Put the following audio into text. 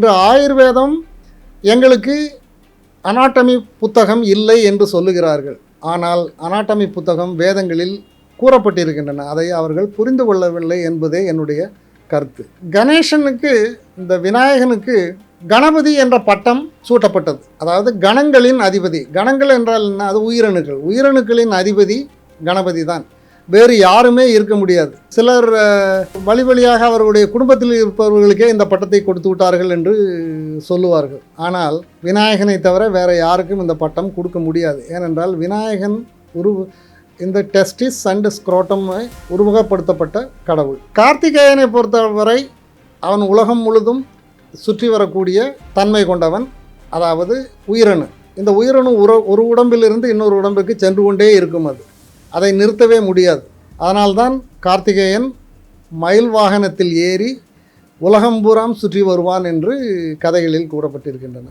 இன்று ஆயுர்வேதம் எங்களுக்கு அனாட்டமி புத்தகம் இல்லை என்று சொல்லுகிறார்கள். ஆனால் அனாட்டமி புத்தகம் வேதங்களில் கூறப்பட்டிருக்கின்றன. அதை அவர்கள் புரிந்து கொள்ளவில்லை என்பதே என்னுடைய கருத்து. கணேசனுக்கு, இந்த விநாயகனுக்கு கணபதி என்ற பட்டம் சூட்டப்பட்டது. அதாவது கணங்களின் அதிபதி. கணங்கள் என்றால் என்ன? அது உயிரணுக்கள். உயிரணுக்களின் அதிபதி கணபதி தான். வேறு யாருமே இருக்க முடியாது. சிலர் வழி வழியாக அவர்களுடைய குடும்பத்தில் இருப்பவர்களுக்கே இந்த பட்டத்தை கொடுத்து விட்டார்கள் என்று சொல்லுவார்கள். ஆனால் விநாயகனை தவிர வேறு யாருக்கும் இந்த பட்டம் கொடுக்க முடியாது. ஏனென்றால் விநாயகன் இந்த டெஸ்டிஸ் அண்ட் ஸ்க்ரோட்டம் உருவகப்படுத்தப்பட்ட கடவுள். கார்த்திகேயனை பொறுத்தவரை அவன் உலகம் முழுதும் சுற்றி வரக்கூடிய தன்மை கொண்டவன். அதாவது உயிரணு. இந்த உயிரணு ஒரு உடம்பிலிருந்து இன்னொரு உடம்புக்கு சென்று கொண்டே இருக்கும். அதை நிறுத்தவே முடியாது. அதனால்தான் கார்த்திகேயன் மயில் வாகனத்தில் ஏறி உலகம் பூராம் சுற்றி வருவான் என்று கதைகளில் கூறப்பட்டிருக்கின்றன.